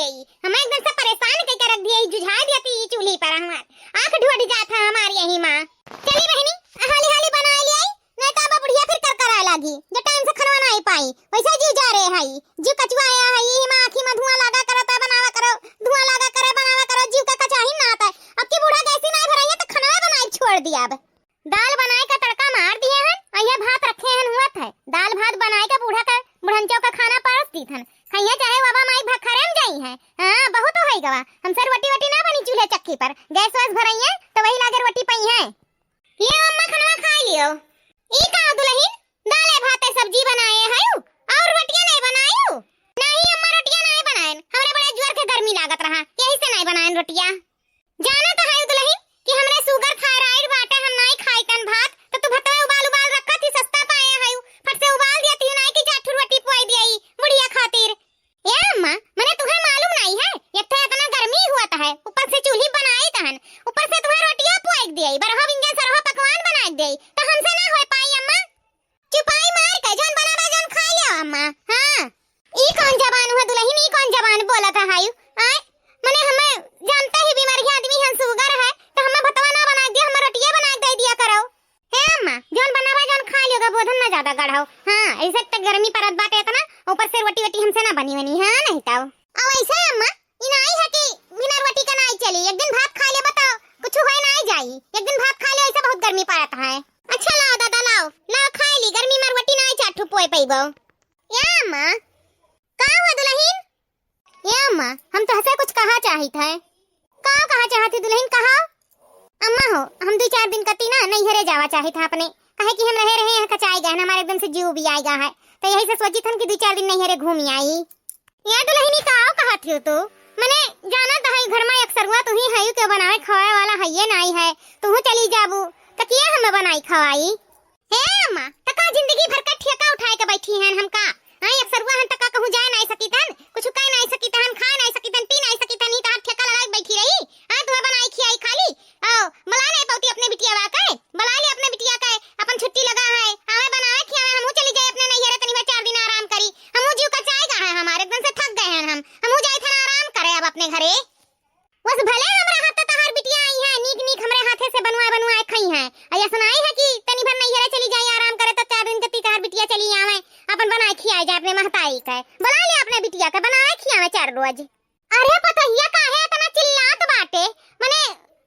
दिए, हमें एकदम से परेशान करके रख दिए, जुझा दिया ई चूल्ही पर हमार आंख ढूंढ जाता हमारी यही मां। चली बहनी हाली हाली बना ले आई, नहीं तो अब बुढ़िया फिर कर करा लागी, जो टाइम से खाना नहीं पाई वैसा जीव जा रहे हई, जीव कचवा आया है यही मां आंखी में धुआं लगा करता बनावा करो, धुआं लगा करे बनावा करो, जीव का कचा ही ना आता है। अब की बूढ़ा कैसी नहीं भराई है तो खाना बनाए छोड़ दिया। अब दाल बनाए का तड़का मार दिए हैं और ये भात रखे हैं हुआ था, दाल भात बनाए का बूढ़ा का बुढ़नचो का खाना परस दी थन खैया चाहे बाबा माई भखरे में जाई है। हां बहुत होई गवा, हमसे रोटी वटी ना बनी चूल्हे चक्की पर, गैस वैस भरई है तो वही लागे रोटी पई है। ये अम्मा खाना खा लियो, ई का दुल्हन दाल भात सब्जी बनाए है और रोटियां नहीं बनाई? नहीं अम्मा रोटियां नहीं बनाएन, हमरे बड़े जोर के गर्मी लागत रहा यही से नहीं बनाएन रोटियां। जाना तो है दुल्हन कि हमरे शुगर थायराइड बाटे, हम नहीं खाइतन भात, तो तू भतवा उबाल उबाल रखा थी सस्ता पाए है, फट से उबाल दिया थी नहीं कि चाठू रोटी पोई दिया बुढ़िया खातिर। ए अम्मा मने तुम्हें मालूम नहीं है ये तो इतना गर्मी हुआ है, ऊपर से चूल्ही बनाई तहन, ऊपर से तुम्हें रोटियां पोई दिया, बरहा इंजन सरहा पकवान बनाई दे, तो हमसे ना हो पाई अम्मा। चुपाई मार के जौन बनावा जौन खा लियो अम्मा। हां ई कौन जबान हुआ दुल्हन, ई कौन जबान बोला था हाय आय मने हमें जानते ही बीमारी आदमी है शुगर है तो हमें भतवा ना बना दिया, हम रोटियां बना दे दिया करो। हे अम्मा जौन बनावा जौन खा लियोगा बोधन ना ज्यादा गढ़ाओ। हां ऐसे तक गर्मी परत बाटे इतना, ऊपर से रोटी वटी हमसे ना बनी बनी। हां नहीं ताऊ अब ऐसे अम्मा ई नहीं है कि बिना रोटी का नहीं चली, एक दिन भात खा ले बताओ कुछ होए नहीं जाई, एक दिन भात खा ले ऐसे बहुत गर्मी पड़त है। अच्छा लाओ दादा लाओ लाओ खा ली, गर्मी में रोटी नहीं चाठू पोए पईबो। या अम्मा का हुआ दुल्हन? या अम्मा हम तो हसे कुछ कहा चाही थे। का कहा चाहती दुल्हन कहा? अम्मा हो हम 2-4 दिन कती ना नैहरे जावा चाहे था अपने, कहे कि हम रहे हैं कचाई गए हमारे एकदम से जीव भी आएगा है, तो यही से सोची थन कि 2-4 दिन नैहरे घूम आई। या दुल्हनी का कहा थी तो मने जाना तो है घर में अक्सर हुआ तू ही है के बनाए खवाए वाला है ये नहीं है, तू चली जाबू तो किया हमें बनाई खवाई। हे अम्मा तका जिंदगी भर का ठेका उठाए के बैठी हैं हम का, हां अक्सर हुआ हम तका कहूं जाए नहीं सकी तन, कुछ कह नहीं सकी तन, खा नहीं सकी तन, पी नहीं सकी तन, ही ठेका लगा के बैठी रही। हां तू बनाई खियाई खाली आओ बला नहीं पाती अपने बिटिया बा के, बला ले अपने बिटिया के, अपन छुट्टी लगा है आवे बनाए खियावे हमहु चली जाए अपने नैहरे तनी 4 दिन आराम करी, हमहु जीव का चाहेगा है हमारे एकदम से थक गए हैं हमहु जाए था आराम करे अब अपने घरे। बस भले हमरा हाथ तहार बिटिया आई है नीक नीक हमरे हाथे से बनवाए खई है, अया सुनाई है कि तनी भर नैहरे चली जाए आराम करे तो 4 दिन कती तहार बिटिया चली आवे अपन बनाए खियाए जाए अपने महताई के, बला ले अपने बिटिया के बनाए खियावे 4 रोज। अरे पतहिया काहे इतना चिल्लात बाटे, माने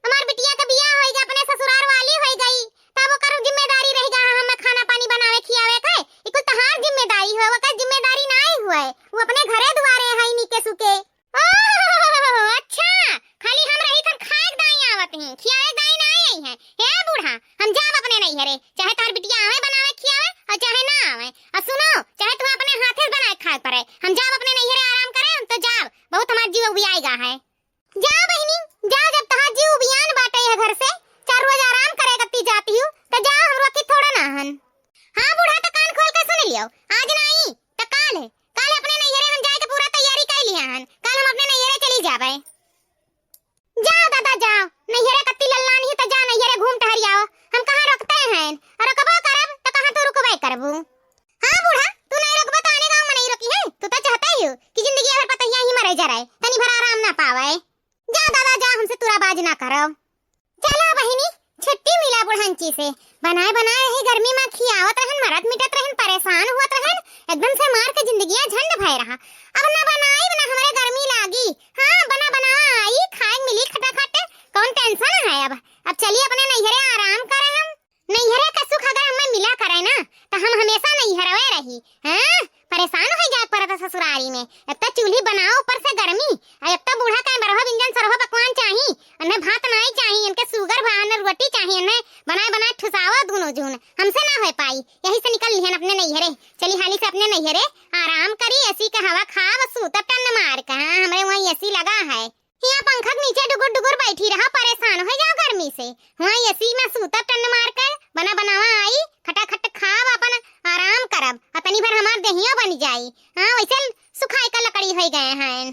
हमार बिटिया का बियाह होई गई अपने ससुराल वाली होई गई तब ओकर जिम्मेदारी रहेगा हमें खाना पानी बनावे खियावे के, ई कुल तहार जिम्मेदारी है, ओकर जिम्मेदारी नहीं हुए, वो अपने घरे दुआरे है नीके सुके। अच्छा खाली हम रही तर खाए दाई आवत हैं खियावे दाई नहीं आई है। हे बूढ़ा हम जाब अपने नैहरे, चाहे तार बिटिया आवे बनावे खियावे और चाहे ना आवे, और सुनो चाहे तू अपने हाथे बनाए खाए पड़े, हम जाब अपने नैहरे आराम करे तो जाब बहुत हमार जीव उबियाएगा है। जा बहनी जा जब तहार जीव उबियान बाटे है घर से 4 रोज आराम करे कत्ती जाती हूं तो जा हमरो की थोड़ा ना हन। हां बूढ़ा तो कान खोल के सुन लियो, आज नहीं तो काल है, काल अपने नैहरे हम जाए के पूरा तैयारी कर लिया हन, कल हम अपने नैहरे चली जाबे। जाओ दादा जाओ नैहरे कत्ती लल्लान ही तो जा नैहरे घूम टहर आओ, हम कहां रुकते हैं और रुकबो करब तो कहां तो रुकबे करबू। हां बूढ़ा तू नहीं रुकबे तो आने गांव में नहीं रुकी है, तू तो चाहता ही हो कि जिंदगी भर पतहिया ही मरे जा रहे तनी भर आराम ना पावे। जा दादा जा हमसे तुराबाज ना करो। चलो बहिनी छुट्टी मिला बुढ़ंची से, बनाए बनाए ही गर्मी में खियावत रहन मरत मिटत रहन परेशान हुआ रहन, एकदम से मार के जिंदगियां झंड भय रहा, अब ना बनाई ना हमारे गर्मी लागी। हां बना बनावा आई खाए मिली खटाखट कौन टेंशन है। अब चलिए अपने नैहरे आराम करे, हम नैहरे का सुख अगर हमें मिला करे ना तो हम हमेशा नैहरवे रही। हां परेशान हो जाए पर ससुरारी में, अब तक चूल्ही बनाओ ऊपर से गर्मी, अब तक बूढ़ा का बरहा इंजन सरहा पकवान चाहिए, अन्ने भात नहीं चाहिए, इनके शुगर भान रोटी चाहिए, अन्ने बनाए बनाए ठुसावा दोनों जून हमसे ना हो पाई, यही से निकल लिहन अपने नैहरे, चली हाली से अपने नैहरे आराम करी, एसी का हवा खा बस सूता टन मार के। हां हमारे वहां एसी लगा है, यहाँ पंखा के नीचे डुगुर डुगुर बैठी रहा परेशान हो जाओ गर्मी से, वहां एसी में सूता टन मार कर बना बनावा आई खटाखट खाब अपन आराम करब तनी भर हमार देहिया बन जाई। हां वैसे सुखाई का लकड़ी हो गए हैं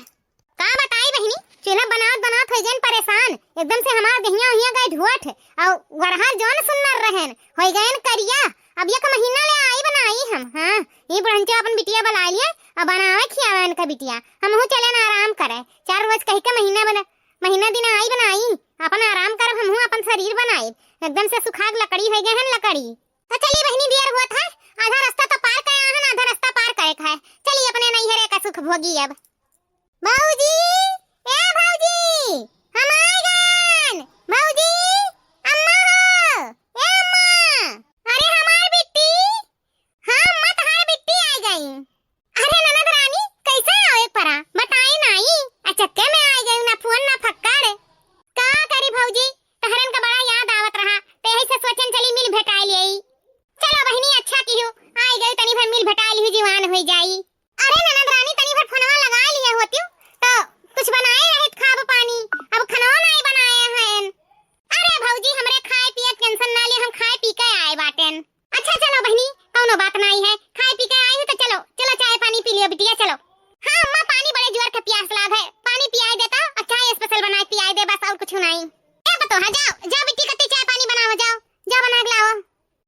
का बताई बहनी, चूल्हा बनावत बनावत हो जान परेशान, एकदम से हमार देहिया हिया गए ढुआठ और गरहर जौन सुन्नर रहन हो गए करिया, अब एक महीना ले आई बनाई हम। हां ये बुढ़ंचा अपन बिटिया बुला लिया अब बनावे खियावे उनका बिटिया हमहू चले ना आराम करे 4 रोज कह के महीना दिन आई बनाई अपन आराम करब हमहू अपन शरीर बनाई एकदम से सुखाग लकड़ी हो गए हन लकड़ी। तो चली बहनी देर हुआ था आधा रास्ता तो पार करे हन आधा रास्ता पार करे है चली अपने नैहरे का सुख भोगी अब। बाबूजी ए बाबूजी हम आ गए बाबूजी अम्मा हो ए अम्मा अरे हमार बिट्टी हां अम्मा तहार बिट्टी आ गई। अरे ननद रानी कैसे आओ एक परा बताई नहीं अचक्के में आ गई ना फोन ना फक्कार का करी भौजी तहरन का बड़ा याद आवत रहा ते ही से सोचन चली मिल भेटाई लेई। चलो बहनी अच्छा कियो आई गई तनी भर मिल भेटाई ली जीवान होई जाई। अरे ननद रानी तनी भर फोनवा लगा लिए होती तो कुछ बनाए रहे खाब पानी अब खनवा नहीं बनाए हैं। अरे भौजी हमरे खाए पिए टेंशन ना ले हम खाए पी के आए बाटेन। अच्छा चलो बहनी कौनो बात नहीं है खाए पी के आई है तो चलो चलो चाय पानी पी लियो बिटिया चलो। हां अम्मा पानी बड़े जोर के प्यास लाग है पानी पियाई देता और चाय स्पेशल बनाए पियाई दे बस और कुछ नहीं। ए बतो हां जाओ जाओ बिट्टी कत्ती चाय पानी बनाओ जाओ जाओ बना के लाओ।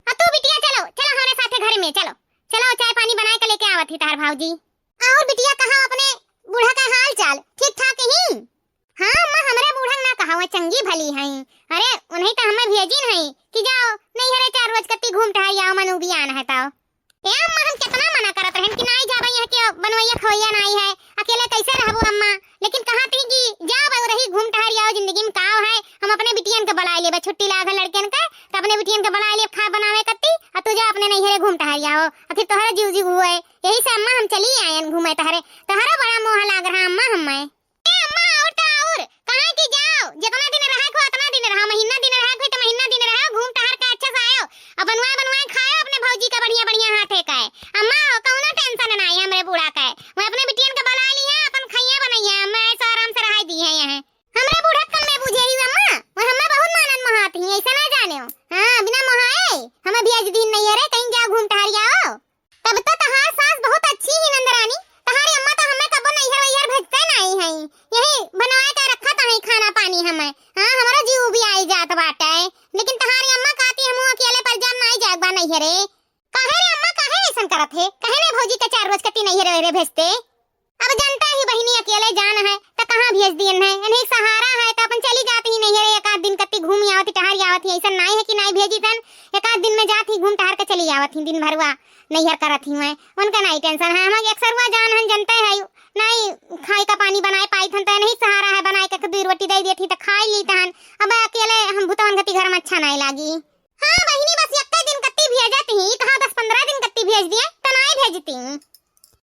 आ तू बिटिया चलो चलो हमारे साथे घर में चलो चलो चाय पानी बना के लेके आवत ही तार भौजी। और बिटिया कहा अपने बूढ़ा का हाल चाल ठीक ठाक ही? हां अम्मा हमरे बूढ़ा ना कहा वो चंगी भली है अरे उन्हें तो हमें भेजिन है कि जाओ नहीं हरे 4 रोज कत्ती घूम टहल आओ मनु बियान है ताओ। ए अम्मा हम कितना मना करत रहन कि नहीं जाबई है कि बनवैया खवैया नहीं है अकेले कैसे रहबो अम्मा लेकिन कहा थी कि जाओ बऊ रही घूम टहल आओ जिंदगी में काव है हम अपने बिटियन के बुला लेबे छुट्टी लागल लड़कन के तो अपने बिटियन के बुला ले खा बनावे कत्ती आ तू जा अपने नहीं हरे घूम टहल आओ आखिर तोहरा जीव जीव हुए यही से अम्मा हम चली आयन घूमे तहरे तोहरा बड़ा मोह लाग रहा अम्मा हमें। ए अम्मा और तो और कहां की जाओ जितना दिन रहा को उतना दिन रहा महीना दिन रहा कोई तो महीना दिन रहा घूम टहर के अच्छा से आयो अब बनवाए खाओ अपने भौजी का बढ़िया बढ़िया हाथे का अम्मा कौनो टेंशन नहीं हमरे बूढ़ा का मैं अपने बिटियन के बुला ली है अपन खैया बनैया मैं ऐसा आराम से रहाई दी है यहां हमरे बूढ़ा कम में बुझे ही अम्मा वो हमें बहुत मानन महात ही ऐसा ना जाने हो। हां बिना मोहाए हमें भेज दिन नहीं है रे कहीं जा घूम टहर जाओ तब तो तहार सास बहुत अच्छी ही नंदरानी तहारी अम्मा तो हमें कबो नहीं है यार भेजते नहीं है यही बनवाए के रखा था ही खाना पानी हमें। हां हमारा जीव भी आई जात बाटे लेकिन तहारी अम्मा कहती हम अकेले पर जान नहीं जागबा नहीं है रे काहे रे अम्मा काहे ऐसा करत है काहे ने भौजी के 4 रोज कती नहीं रे भेजते अब जनता ही बहिनी अकेले जान है तो कहां भेज दियन है इन्हीं सहारा है तो अपन चली जाती ही नहीं रे एक आध दिन कती घूम आवती टहर आवती ऐसा नहीं है कि नहीं भेजी तन एक आध दिन में जाती घूम टहर के चली आवती दिन भरवा नैहर करत ही मैं उनका नहीं टेंशन है हम अक्सर हुआ जान है जनता है नहीं खाए का पानी बनाए पाई थन तो नहीं सहारा है बनाए के 2 रोटी दे देती तो खाई ली तहन अब अकेले हम भूतवन गति घर में अच्छा नहीं लागी। हां बहिनी बस एक दिन कत्ती भेजती ही कहा 10-15 दिन कत्ती भेज दिए तो नहीं भेजती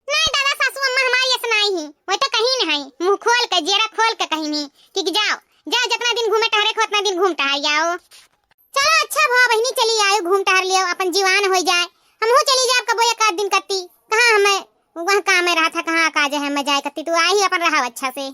नहीं दादा सासू अम्मा हमारी ऐसा नहीं है वो तो कहीं नहीं मुंह खोल के जेरा खोल के कहीं नहीं कि जाओ जा जितना दिन घूमे टहरे को उतना दिन घूम टहर जाओ। चलो अच्छा भा बहिनी चली आयो घूम टहर लियो अपन जीवान हो जाए हमहू चली जाए कबो एक आध दिन कत्ती कहां हमें वहां काम में रहा था कहां काज है मैं जाए कत्ती तू आई अपन रहा अच्छा से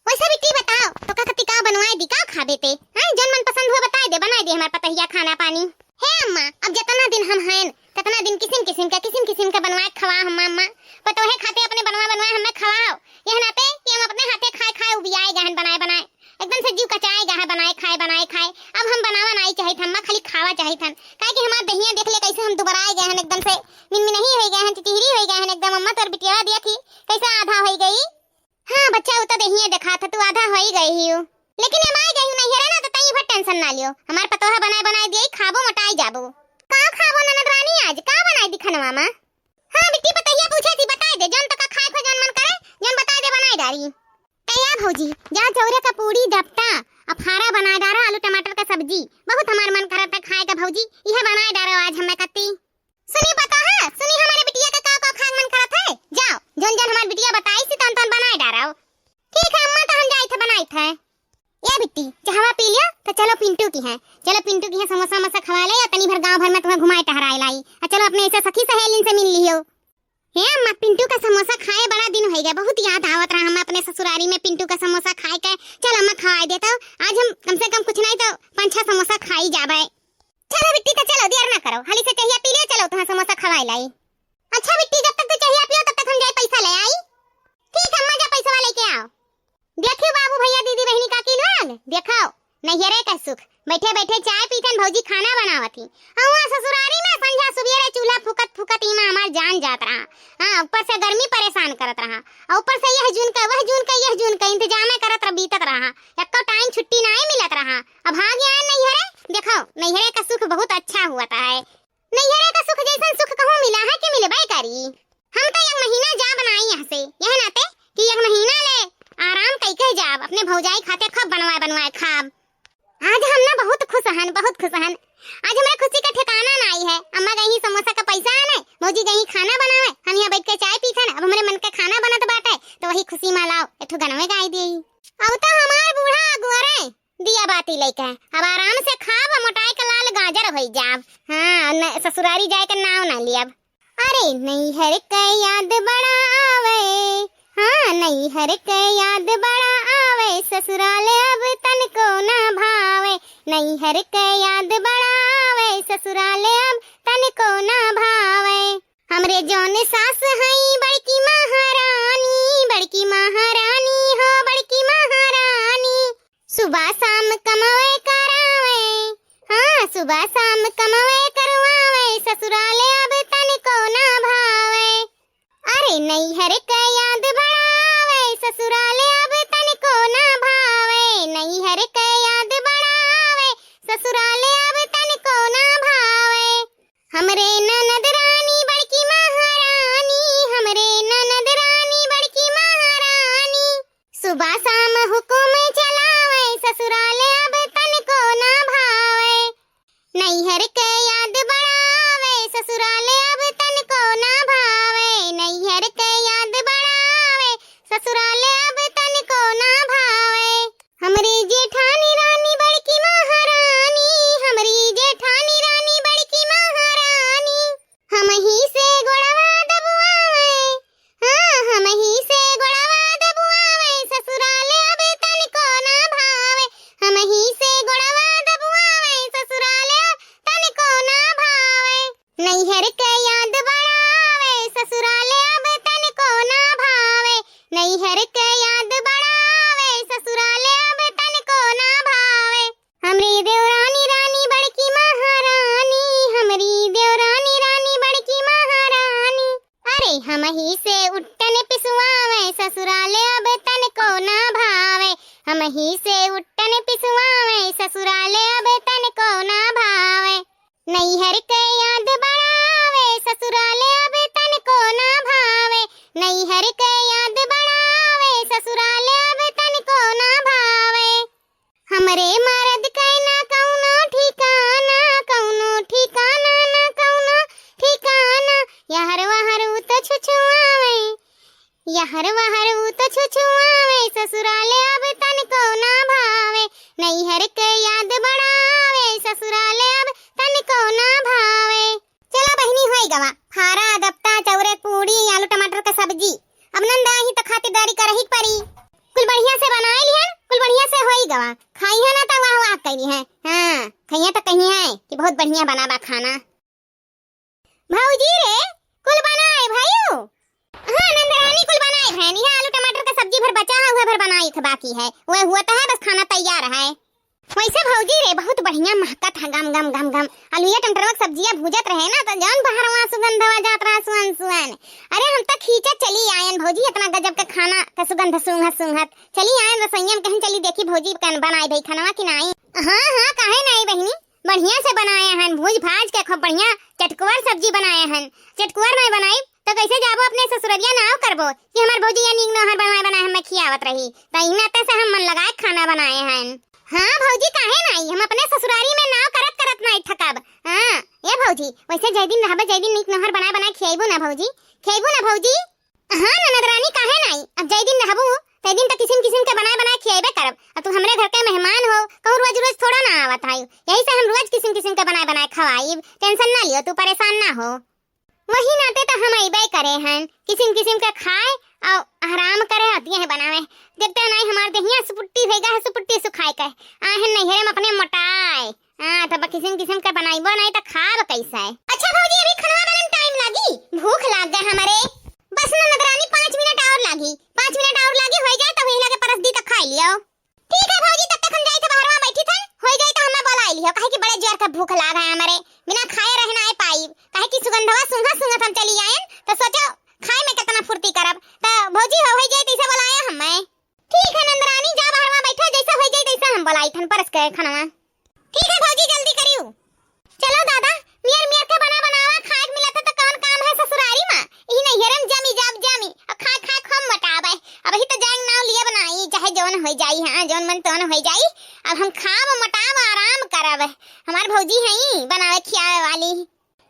वैसे बिट्टी बताओ तो का कत्ती का बनवाए दी का खा देते हां जन मन पसंद हो बताई दे बनाई दे हमार पतहिया खाना पानी हे अम्मा अब जितना दिन हम हैं कितना दिन किसिम का बनवाए खवा हम अम्मा पतो है खाते अपने बनवाए हमें खवाओ यह नाते कि हम अपने हाथे खाए उबियाए गहन बनाए एकदम से जीव कचाए गए बनाए खाए अब हम बनावा नहीं चाहे हम खाली खावा चाहे थन काहे कि हमार दहिया देख ले कैसे हम दोबारा गए हैं एकदम से मिन नहीं हो गए हैं चिटिहरी हो गए हैं एकदम अम्मा तोर बिटिया देखी कैसे आधा हो गई। हां बच्चा उ तो दहिया देखा था तू आधा हो ही गई ही लेकिन हम आई गई नहीं है ना तो तई भर टेंशन ना लियो हमार पतोहा बनाए दिए खाबो मटाई जाबो का खाबो ननद रानी आज का बनाई दी खनवा में। हां बिट्टी पतैया पूछे थी बताई दे जन तो का खाए को जन मन करे जन बताई दे बनाई डारी तैयार भौजी जा चौरे का पूरी दफ्ता अब फारा बना डारो आलू टमाटर का सब्जी बहुत हमार मन करता खाए का भौजी यह बनाए डारो आज हमें कत्ती सुनी बता है सुनी हमारे बिटिया का खाए मन करत है जाओ जन जन हमार बिटिया बताई सी तन बनाए डारो ठीक है अम्मा तो हम जाई थे बनाई थे। ये बिट्टी चाहवा पी लिया तो चलो पिंटू की है समोसा मसा खवा ले या तनी भर गांव भर में तुम्हें घुमाए टहराए लाई चलो अपने ऐसे सखी सहेलिन से मिल लियो। हे अम्मा पिंटू का समोसा खाए बड़ा दिन हो गया बहुत याद आवत रहा हम अपने ससुरारी में पिंटू का समोसा खाए के चल अम्मा खवाए देता आज हम कम से कम कुछ नहीं तो 5-6 समोसा खाई जाबे। चलो बिट्टी तो चलो देर ना करो हाली से चाहिए पी ले चलो तुम्हें समोसा खवाए लाई। अच्छा बिट्टी जब तक तू चाहिए पियो तब तक हम जाए पैसा ले आई ठीक अम्मा जा पैसा लेके आओ। देखियो बाबू भैया दीदी बहनी काकी लोग देखाओ नैहरे का सुख बैठे बैठे चाय पीतन भौजी खाना बनावती और ससुरारी में संझा सुबेरे चूल्हा फुकत इमा हमार जान जात रहा। हां ऊपर से गर्मी परेशान मन करत रहा। और ऊपर से यह जून का वह जून का यह जून का इंतजाम करत रह बीतत रहा। एको टाइम छुट्टी नहीं मिलत रहा। अब भाग आए नैहरे। देखो नैहरे का सुख बहुत अच्छा हुआ है। नैहरे का सुख जैसा सुख कहूँ मिला है कि मिलबे करी। हम तो एक महीना जा बनाई यहाँ से यह नाते कि एक महीना ले आराम कई के जाब अपने भौजाई खाते खूब बनवाए बनवाए खाब। आज हम ना बहुत खुश हन बहुत खुश हन। आज हमारे खुशी का ठिकाना नहीं है। अम्मा गई समोसा का पैसा आने, मौजी गई खाना बनावे, हम यहाँ बैठ के चाय पी खान। अब हमारे मन का खाना बनत बाटे तो वही खुशी मनाओ। एठो गनवे गाय दी। अब तो हमार बूढ़ा गुआरे दिया बाती लेके अब आराम से खाब मोटाई का लाल गाजर होई जाब। हां ससुरारी जाए के नाव ना लियब। अरे नैहर के याद बड़ा आवे। हाँ नैहर के याद बड़ा आवे ससुराल अब तन को ना भावे। नैहर के याद बड़ा आवे ससुराल अब तन को ना भावे। हमरे जौन सास हई बड़की महारानी हो बड़की महारानी। सुबह शाम कमवे करावे। हाँ सुबह शाम कमवे करवावे ससुराल अब तन को ना भावे। अरे नैहर के याद बड़ा आवे ससुराल अब तन को ना भावे। नैहर के याद बड़ा आवे ससुराल अब तन को ना भावे। हमरे ननद रानी बड़की महारानी। हमरे ननद रानी बड़की महारानी। सुबह शाम हुकुम चलावे ससुराल अब तन को ना भावे। नैहर के याद बड़ा आवे ससुराल अब तन को ना भावे। नैहर के याद बड़ा आवे ससुराल अब तन को ना भावे। हमरी जेठानी रानी बड़की महारानी। हमरी जेठानी रानी बड़की महारानी। हम ही से गोड़वा दबुआवे। हाँ हम ही से गोड़वा दबुआवे ससुराल अब तन को ना भावे। हम ही से गोड़वा दबुआवे ससुराल अब तन को ना भावे। नैहर के याद बड़ा आवे ससुराल अब तन को ना भावे। नैहर के याद बड़ा आवे ससुराल अब तन को ना भावे। हमरी देवरानी रानी बड़की महारानी। हमरी देवरानी रानी बड़की महारानी। अरे हम ही से उट्टन पिसवावे ससुराल अब तन को ना भावे। हम ही से उट्टन पिसवावे ससुराल अब तन को ना भावे। नैहर के याद बड़ा आवे ससुराल अब तन को ना भावे। नैहर के याद बड़ा आवे ससुराल अब तन को ना भावे। हमरे मर्द के ना कौनो ठिकाना कौनो ठिकाना ना कौनो ठिकाना। यहर वहर तो छुछुआवे। यहर वहर तो छुछुआवे ससुराल अब तन को ना भावे। नैहर के याद बड़ा आवे ससुराल अब तन को ना भावे। चलो बहनी होई गवा फारा दप्ता चौरे पूड़ी आलू टमाटर का सब्जी। अब नंदा ही तो खातिरदारी करही परी। कुल बढ़िया से बनाए लिहन कुल बढ़िया से होई गवा। खाई है ना तो वाह वाह कही है। हाँ खइया तो कही है कि बहुत बढ़िया बनाबा खाना। भौजी रे कुल बनाए भाईओ। हाँ नंदरानी कुल बनाए भैन। यह आलू टमाटर का सब्जी भर बचा है वह भर बनाई था बाकी है वह हुआ तो है बस खाना तैयार है। वैसे भौजी रे बहुत बढ़िया महकत है गम गम गम गम। आलूया टमाटर की सब्जियां भूजत रहे ना तो जान बहरवा सुगंधवा जात रहा सुअन सुअन। अरे हम तो खींचा चली आयन भौजी इतना गजब का खाना का सुगंध सुंघत सुंघत चली आयन रसोईया में कहीं चली देखी भौजी कन बनाई भाई खानवा कि नहीं। हाँ हाँ काहे नहीं बहनी बढ़िया से बनाए हन भूज भाज के खूब बढ़िया चटकुवर सब्जी बनाए हन। चटकुवर नहीं बनाई तो कैसे जाबो अपने ससुररिया नाव करबो कि हमार भौजी या नीक नहर बनाए हम खियावत रही त इना ते से हम मन लगाए खाना बनाए हन। हाँ भौजी काहे नहीं हम अपने ससुरारी में नाव करत करत नहीं ठकब। हाँ ये भौजी वैसे जय दिन रहबे जय दिन नीक नहर बनाए खियाबो ना भौजी खियाबो ना भौजी। हाँ ननद रानी काहे नहीं अब जय दिन रहबो तय दिन तो किस्म के बनाए खियाबे करब। अब तू हमरे घर के मेहमान हो कहूं रोज रोज थोड़ा ना आवत है यही से हम रोज किस्म के बनाए खवाई। टेंशन ना लियो तू परेशान ना हो। वही नाते तो हम अइबे करे हन किस्म के खाए और आराम करे आती है बनावे। देखते नहीं हमार देहिया सुपुट्टी भेगा है सुपुट्टी सुखाए के आहन नैहरे में अपने मोटाए। हां तब किस्म के बनाइबो नहीं तो खाब कैसे। अच्छा भौजी अभी खाना बनन टाइम लागी भूख लाग गए हमरे। बस ना नगरानी 5 मिनट और लागी 5 मिनट और लागी हो जाए तो वही लगे परस दी तक खा लियो। ठीक है भौजी तब तक हम जाई थे बाहरवा बैठी थन हो जाए तो हमें बुला लियो काहे कि बड़े जोर का भूख लाग है हमरे बिना खाए रहना है पाई काहे कि सुगंधवा सुंघा सुंघा हम चली आयन तो सोचो खाए में कितना फुर्ती करब तो भौजी हो जाए तैसे बुलाया हम मैं। ठीक है नंदरानी, जा बाहर में बैठा, जैसा हो जाए तैसा हम बुलाई थन परस के खाना। ठीक है भौजी, जल्दी करियो। चलो दादा, मियर मियर के बनावा खाए मिला था तो कौन काम है ससुरारी में। ई नहीं हरम जमी जाब जमी अब खा खम मटावे। अब ही तो जांग नाव लिए बनाई, चाहे जौन हो जाई, हां जौन मन तौन हो जाई। अब हम खाब मटाव आराम करब। हमार भौजी हई बनावे खियावे वाली।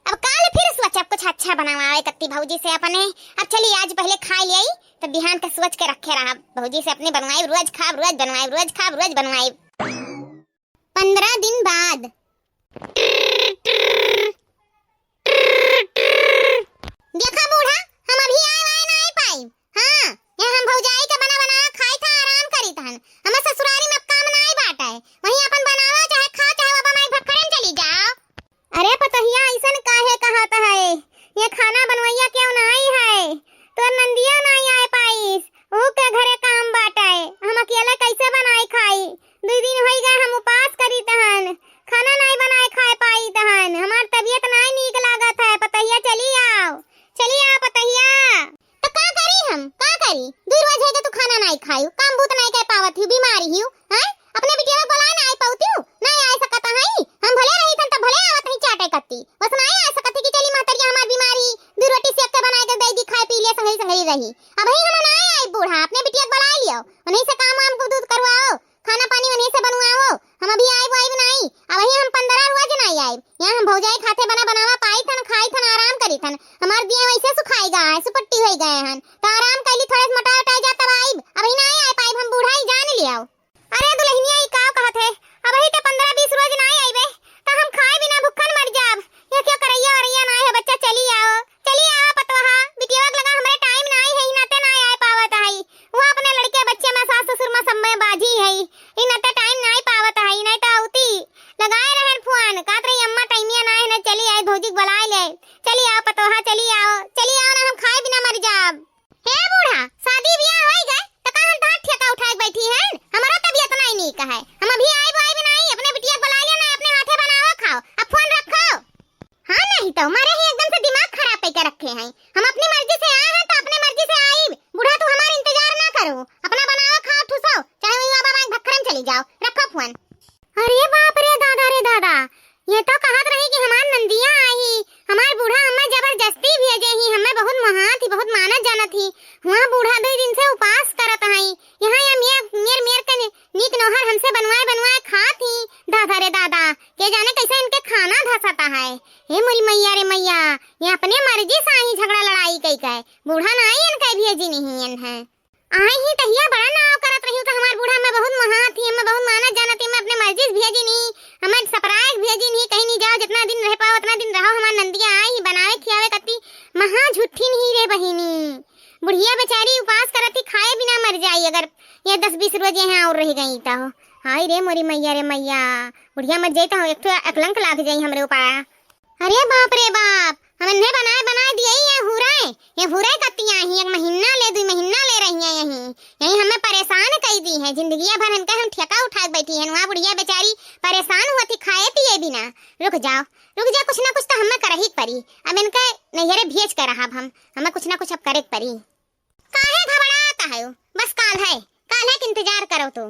अब काल फिर सोच अब कुछ अच्छा बनावे कत्ती भौजी से अपने। अब चली आज पहले खा लिया तो बिहान का सोच के रखे रहा। भौजी से अपने बनवाई, रोज खाब रोज बनवाई, रोज खाब रोज बनवाई। 15 दिन बाद देखा बूढ़ा, हम अभी आए ना पाई। हां ये हम भौजाई का बना खाई था, आराम करी थन। हम ससुरारी में काम नहीं बाटा है, वहीं अपन बनावा चाहे खा चाहे बाबा माई भखरन चली जाओ। अरे पतहिया ऐसन काहे कहत है, ये खाना बनवैया क्यों नहीं है? तो नंदिया नहीं आए पाईस, वो के घरे काम बाटा है। हम अकेले कैसे बनाई खाई? 2 दिन हो गए हम उपास करी तहन, खाना नहीं बनाए खाए पाई तहन। हमार तबीयत नहीं नीक लागत है। पतहिया चली आओ पतहिया। तो का करी हम, का करी? 2 रोज है तो तू खाना नहीं खायू, काम बूत नहीं कर पावत ही, बीमारी ही हैं। अपने बिटिया को बुला नहीं पाउती, नहीं आ सकत है। हम भले रही तन त भले आवत नहीं चाटे कत्ती, बस नहीं आ सकत कि चली महतरिया हमार बीमारी 2 रोटी सेक के बनाए के दे दी, खाए पी ले संगई संगई रही। अब ही हम नहीं आई बूढ़ा, अपने बिटिया को बुला लियो, उन्हीं से काम को दूध करवाओ, खाना पानी उन्हीं से बनवाओ। हम अभी आए नहीं, अब ही हम 15 रोज नहीं आए। यहाँ हम भौजाई खाते बनावा पाई थन, खाई थन, आराम करी थन। हमार दिया वैसे सुखाई गए, सुपट्टी हो गए हन, तो आराम कैली थोड़े मोटा उटा जा तब आई। अभी नहीं आए पाई, हम बूढ़ा ही जान लियो। अरे दुल्हनिया ई का कहत है, अब ही तो 15-20 रोज नहीं आईबे तो हम खाए बिना भूखन मर जाब। ये क्या करैया अरैया नहीं है बच्चा, चली आओ पतवाहा। बिटिया लगा हमरे टाइम नहीं है, इनाते नहीं आए पावत है। वो अपने लड़के बच्चे में सास ससुर में सब में बाजी है, इनाते टाइम नहीं पावत है। नहीं तो औती लगाए रहन फोन कात रही अम्मा टाइमिया नहीं है। चली आई भौजी बुलाए ले, चली आओ पतवाहा, चली आओ ना, हम खाए बिना मर जाब। हे बूढ़ा, शादी ब्याह हो गए तो कहां ढाट ठेका उठाए बैठी है? हमारा तबीयत नहीं नीक है, हम अभी आए भी नहीं। अपने बिटिया बुला लेना, अपने हाथे बनाओ खाओ, अब फोन रखो। हां नहीं तो मारे ही एकदम से दिमाग खराब करके रखे हैं। हम अपनी मर्जी से आए हैं तो अपनी मर्जी से आई। बूढ़ा तू हमारा इंतजार ना करो, अपना बनाओ खाओ ठुसो, चाहे वही बाबा माई भखरम चली जाओ, रखो फोन। अरे बाप रे दादा, ये तो कहत रही कि हमार नंदिया आई, हमार बूढ़ा हमें जबरदस्ती भेजे ही। हमें बहुत महान थी, बहुत मानत जानत थी। वहां बूढ़ा 2 दिन से उपास करत हई, यहाँ या मेर के नीक नोहर हमसे बनवाए खात ही। दादा रे दादा, के जाने कैसे इनके खाना धसता है। हे मोरी मैया रे मैया, ये अपने मर्जी से ही झगड़ा लड़ाई कई के बूढ़ा नहीं इनके भेजी नहीं है। आई ही तहिया बड़ा नाव करत रही तो हमार बूढ़ा में बहुत महान थी, हमें बहुत मानत जानत थी। मैं अपने मर्जी से भेजी नहीं, हमें सरप्राइज भेजी नहीं, कहीं नहीं जाओ, जितना दिन रह पाओ उतना दिन रहो। हमार नंदिया आई ही बनावे खियावे कत्ती महा झूठी नहीं रे बहिनी। बुढ़िया बेचारी उपास करती, खाए बिना मर जाई अगर ये 10-20 रोज यहाँ और रह गई तो। हाय रे मोरी मैया रे मैया, बुढ़िया मर जाई तो एक तो अकलंक लाग जाई हमरे ऊपर। अरे बाप रे बाप, हमने बनाए दिए ये हुराए कत्तियां ही 1 महीना ले 2 महीना ले रही हैं। यही हमें परेशान कर दी है। जिंदगी भर हमका हम ठेका उठा बैठी है। वहाँ बुढ़िया बेचारी परेशान हुआ थी खाए पिए बिना। रुक जा कुछ ना कुछ तो हमें कर ही पड़ी। अब इनका नैहरे भेज कर रहा हमें कुछ ना कुछ अब करे पड़ी। काहे घबराता है, बस काल है के इंतजार करो तो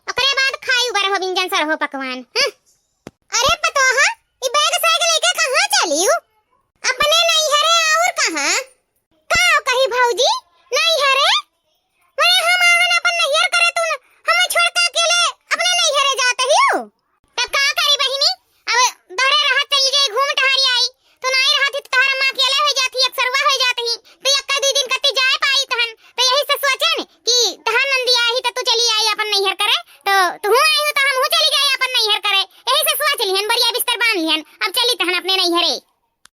ओकरे बाद खाई बर हो व्यंजन सर हो पकवान। अरे पतोहा, ई बैग साइड लेके कहां चलियो? अपने नैहरे और कहां? का कही भौजी नैहरे? मैं हम आहन अपन नैहर करे तू हम छोड़ के अकेले अपने नैहरे जाते हियो? तब का करी बहिनी, अब दौड़े रहा चली जाई घूम टहरी आई तो नहीं रहती तो तोहरा मां अकेले हो जाती, अक्सरवा हो जाती तो 1-2 दिन कति जाए पाई तहन। तो यही से सोचन कि तहन नंदी आई तो तू चली आई अपन नैहर करे, तो तू आई हो तो हम हो चली जाई अपन नैहर करे। यही से सोच लिहन, बढ़िया बिस्तर बांध लिहन, अब चली तहन अपने नैहरे।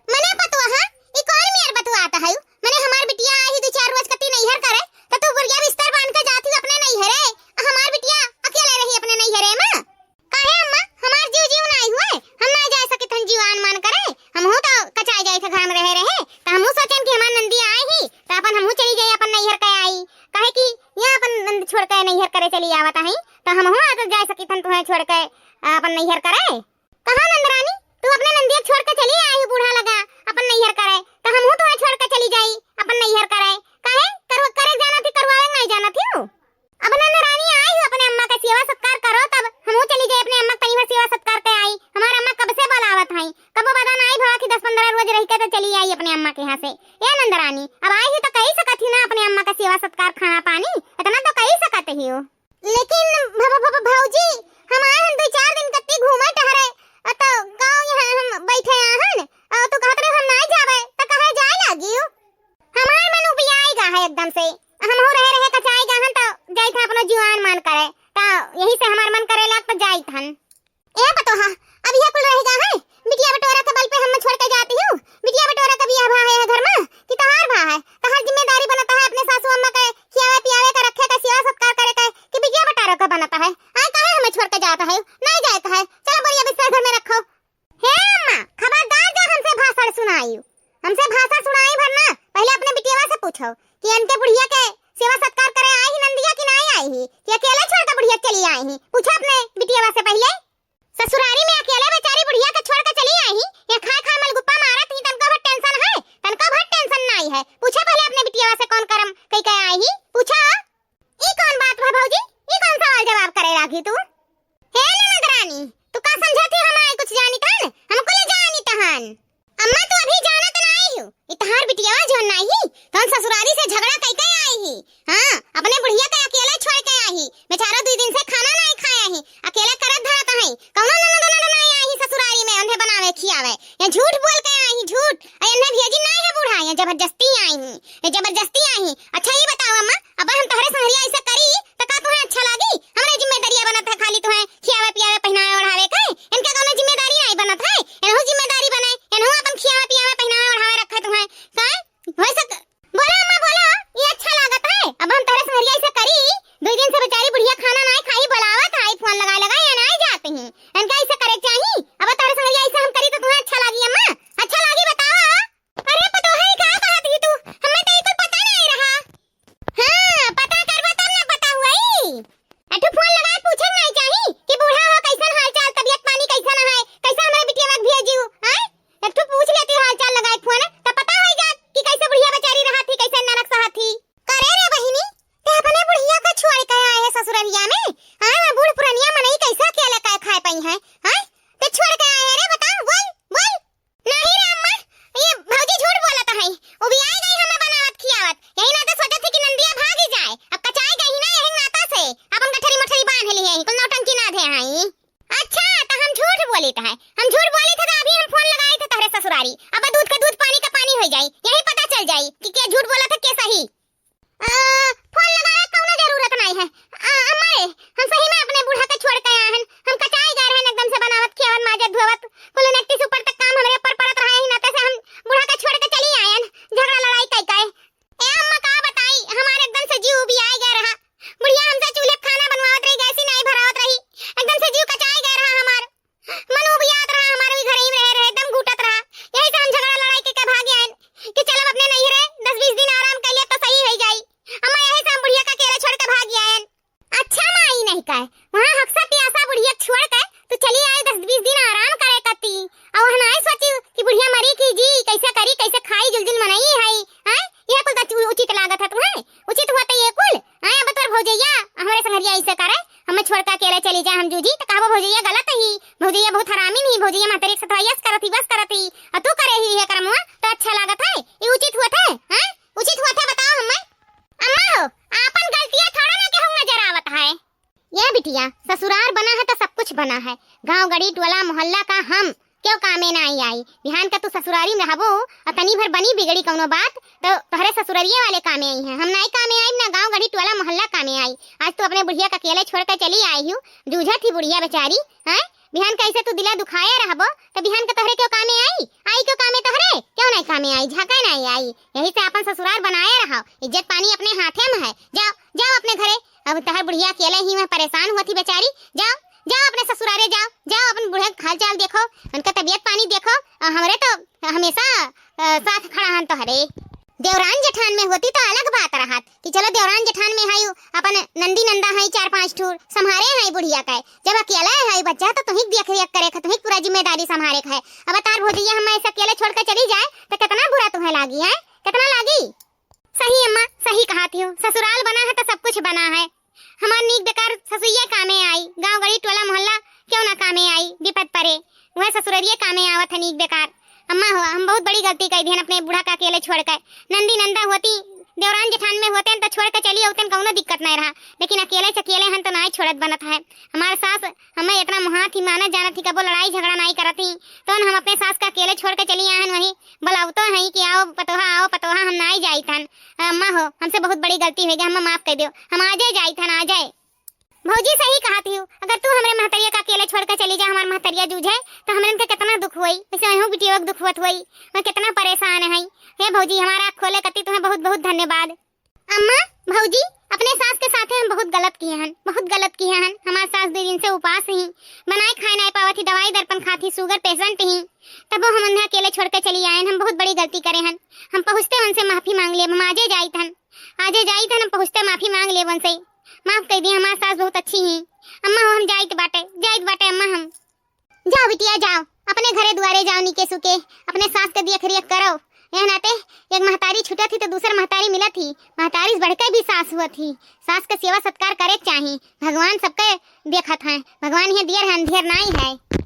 मने पतवा ई कौन मेर बतवाता है? मने हमार बिटिया आई 2-4 रोज कति नैहर करे तो तू बढ़िया बिस्तर बांध के जाती अपने नैहरे, हमार बिटिया अकेले रही अपने नैहरे में। काहे अम्मा, हमार जीव नहीं हुए, हम ना जा सके थन जीवान मान करे। हम हो तो कचाई जाए थे घर में रहे तो हम सोचन कि हमार नंदी आई ही तो अपन हम चली जाई अपन नैहर के आई। काहे कि यहां अपन नंद छोड़ के नैहर करे चली आवत है तो हम हो तो जा सके थन तुम्हें छोड़ के अपन नैहर करे। कहां नंदरानी, तू अपने नंदिया छोड़ के चली आई, बूढ़ा लगा अपन नैहर करे तो हम तो छोड़ के चली जाई अपन नैहर करे। काहे करे सेवा सत्कार खाना पानी इतना तो कर ही सकत ही हो। लेकिन भौजी हम आए हम 2-4 दिन कत्ती घूमे टहरे तो गांव यहाँ हम बैठे आहन और तू कहत रहे हम ना जावे तो कहे जाए लागी हमार मन उबियाएगा है एकदम से हम हो रहे कचाई गहन तो जाई था अपनो जीवन मान करे तो यही से हमार मन करे लाग तो जाई थन। ए बतोहा अब यह कुल रहेगा है बिटिया बटोरा के बल पे हम छोड़ के जाती हूँ। बिटिया बटोरा का बियाह भा है घर में कि तहार भा है तहार जिम्मेदारी बनता है अपने सासू अम्मा के खियावे पियावे का रखे का सेवा सत्कार करे का कि बिटिया बटोरा का बनता है आए काहे हमें छोड़ के जाता है नहीं जाए का है चलो बोरिया बिस्तर घर में रखो। हे अम्मा खबरदार जा हमसे भाषण सुनाई भरना पहले अपने बिटिया से पूछो कि अंते बुढ़िया के सेवा सत्कार करे आई ही नंदिया कि नहीं आई ही कि अकेले छोड़ के बुढ़िया चली आई ही पूछो अपने बिटिया से पहले। ससुरारी में अकेले बेचारी बुढ़िया के छोड़ के चली आई ही या खा मलगुप्पा मारत ही तनको भर टेंशन है तनको भर टेंशन नहीं है पूछो पहले अपने बिटिया से कौन करम कई कई आई ही पूछो। ई कौन बात है भौजी ई कौन सवाल जवाब करे लागी तू। हे ननद रानी तू का समझती हम आई कुछ जानी तन हमको ले जानी तहन अम्मा तू अभी जाना तो नहीं हूँ इतहार बिटिया जो नहीं तो ससुरारी से झगड़ा कई कई आई ही हां अपने बुढ़िया के अकेले छोड़ के आई ही बेचारा 2 दिन से खाना नहीं खाया ही अकेले करत धरत है कौनो ननद नहीं आई ही ससुरारी में अंधे बनावे खियावे या झूठ बोल के आई ही झूठ अन्ने भेजी नहीं है बूढ़ा या जबरदस्ती आई ही जबरदस्ती आई ही। अच्छा ये बताओ अम्मा अब हम तोहरे संगरिया ऐसा करी तो का तुम्हें अच्छा लागी हमरे जिम्मेदारी बनत है खाली तुम्हें खियावे पियावे पहनावे ओढ़ावे के इनका कोनो जिम्मेदारी नहीं बनत है एनहु जिम्मेदारी बने एनहु अपन खियावे पियावे पहनावे ओढ़ावे रखे तुम्हें का हो सक बोला अम्मा बोला ये अच्छा लागत है अब हम तोहरे संगरिया ऐसा करी 2 दिन से बेचारी बुढ़िया खाना नहीं खाई बुलावत आई फोन लगा या नहीं जाती हैं इनका ऐसा करे चाहिए अब तोहरे संगरिया ऐसा हम करी तो तुम्हें अच्छा लागी अम्मा अच्छा लागी बताओ। अरे पतो है का कहत ही तू हमें तो ये पता नहीं रहा। हां पता करबा तब ना पता हुई अठू फोन लगा पूछे नहीं चाहिए कि बूढ़ा हो कैसन हाल चाल तबीयत पानी कैसन है कैसा हमारे बिटिया में भेजियो हैं अठू पूछ लेती हाल चाल लगा फोन तो पता हो जात कि कैसे बुढ़िया बेचारी रहा थी कैसे नरक सहा थी। करे रे बहिनी ते अपने बुढ़िया का छोड़ के आए है ससुररिया में हां बूढ़ पुरनिया मनई कैसा अकेले का खाए पई है हैं ते छोड़ के आए है रे बता बोल बोल। नहीं रे अम्मा ये भौजी झूठ बोलत है वो भी आई गई हमें बनावत खियावत यही ना तो सोचे थी कि नंदिया भागी जाए अब कचाई गई ना यही नाता से अपन गठरी मठरी बांध ली है कुल नौटंकी ना दे आई। अच्छा तो हम झूठ बोली थे तो अभी हम फोन लगाए थे तोहरे ससुरारी अब दूध का दूध पानी का पानी हो जाई यही पता चल जाई कि के झूठ बोला था के सही। फोन लगाए कोनो जरूरत नहीं है अम्मा हम सही में अपने बूढ़ा के छोड़ के आए हैं हम कचाई गए हैं एकदम से बनावत खियावत माजत धोवत कुल 29 ऊपर तक काम हमरे ऊपर पड़त रहा है ना से हम बूढ़ा के छोड़ के चली आए हैं झगड़ा लड़ाई कई कई। ए अम्मा का बताई हमारे एकदम से जीव भी आई गया रहा बुढ़िया हमसे चूल्हे खाना बनवावत रही गैस ही नहीं भरावत रही एकदम से जीव कचाई गया रहा हमार मन भी याद रहा हमारे भी घर ही रहे एकदम घूटत रहा यही से हम झगड़ा लड़ाई के भाग आए कि चलो अपने नहीं रहे 10-20 दिन आराम कर लिया तो सही हो जाई अम्मा यही से हम बुढ़िया का अकेले छोड़ के भाग आए। अच्छा माई नहीं कहे वहां हक्सा पियासा बुढ़िया छोड़ के तो चली आए 10-20 दिन आराम करे कती और वहां नहीं सोची कि बुढ़िया मरी की जी कैसे करी कैसे खाई जुलजुल मनाई है हैं ये कुल तो उचित लागत है तुम्हें उचित हुआ तो ये कुल आए अब तोर भौजैया हमारे संगरिया ऐसे करे हमें छोड़ के अकेले चली जाए हम जूजी तो कहबो भौजैया गलत ही भौजैया बहुत हरामी नहीं भौजैया मातरी से थयस करती बस करती और तू करे ही है करमुआ तो अच्छा लागत है ये उचित हुआ था हैं उचित हुआ था बताओ हमें अम्मा हो आपन गलतियां थोड़ा ना कहूं नजर आवत है। ये बिटिया ससुराल बना है तो सब कुछ बना है गांव गड़ी टोला मोहल्ला का हम क्यों कामे ना आई बिहान का तू ससुरारी में रहबो और तनी भर बनी बिगड़ी कौनो बात तो तोहरे ससुरारिये वाले कामे आई हैं हम नहीं कामे आई ना गांव गड़ी टोला मोहल्ला कामे आई आज तू अपने बुढ़िया का अकेले छोड़ कर चली आई हूँ जूझा थी बुढ़िया बेचारी हैं बिहान कैसे तू दिला दुखाया रहबो तो बिहान का तोहरे क्यों कामे आई क्यों कामे तोहरे क्यों नहीं कामे आई झाका नहीं आई यही से अपन ससुराल बनाए रहो इज्जत पानी अपने हाथे में है जाओ जाओ अपने घरे अब तोहर बुढ़िया अकेले ही में परेशान हुआ थी बेचारी जाओ जाओ अपने ससुरारे जाओ जाओ अपन बूढ़े हाल चाल देखो उनका तबीयत पानी देखो हमरे तो हमेशा साथ खड़ा हन तोहरे देवरान जेठान में होती तो अलग बात रहत कि चलो देवरान जेठान में है अपन नंदी नंदा है 4-5 ठूर संभारे है बुढ़िया का जब अकेला है बच्चा तो तुम्ही देख रेख करे तुम्ही पूरा जिम्मेदारी संभारे है अब तार भौजैया हम ऐसे अकेले छोड़ कर चली जाए तो कितना बुरा तुम्हें लागी है कितना लागी। सही अम्मा सही कहा थी ससुराल बना है तो सब कुछ बना है हमार नीक बेकार ससुइया कामे आई गांव गली टोला मोहल्ला क्यों ना कामे आई विपद परे वह ससुररिये कामे आवत है नीक बेकार। अम्मा हो हम बहुत बड़ी गलती कर दी अपने बूढ़ा का अकेले छोड़कर नंदी नंदा होती देवरान जेठान में होते तो छोड़ के चली होते कौनो दिक्कत नहीं रहा, लेकिन अकेले हन तो नहीं छोड़त बनत है। हमारे सास हमें इतना मुहा थी, मानत जानत थी, कबो लड़ाई झगड़ा नहीं करती, तो हम अपने सास का अकेले छोड़ के चली आहन। वही बुलावतो है कि आओ पतोहा हम नहीं जाई थन। अम्मा हो हमसे बहुत बड़ी गलती हो गई, हम माफ कर दो, हम आजे जाई थन आजे। भौजी सही कहती हूँ, अगर तू हमारे महतरिया का अकेले छोड़ कर चली जा, हमारे महतरिया जूझे तो हमरे के कितना दुख हुई, वैसे अहू बिटिया दुख होत हुई, मैं कितना परेशान है। हे भौजी हमारा आँख खोले कती तुम्हें बहुत बहुत धन्यवाद। अम्मा भौजी अपने सास के साथ हम बहुत गलत किए हन। हमारे सास 2 दिन से उपास ही बनाए खाए नहीं पावत ही, दवाई दर्पण खाती, शुगर पेशेंट ही, तब हम उन्हें अकेले छोड़ कर चली आए। हम बहुत बड़ी गलती करे हन, हम पहुँचते उनसे माफी मांग लिए, हम आजे जाई थन हम पहुँचते माफी मांग लिए उनसे, माफ कर दी। हमारी सास बहुत अच्छी ही। अम्मा हो हम जाइत बाटे अम्मा, हम जाओ बिटिया जाओ, अपने घरे दुआरे जाओ, नीके सुके अपने सास के दिया खरिया करो। यह नाते एक महतारी छूटा थी तो दूसर महतारी मिला थी, महतारी बढ़कर भी सास हुआ थी। सास का सेवा सत्कार करे चाहिए, भगवान सबके देखत है, भगवान ये दियर है अंधियर नहीं है।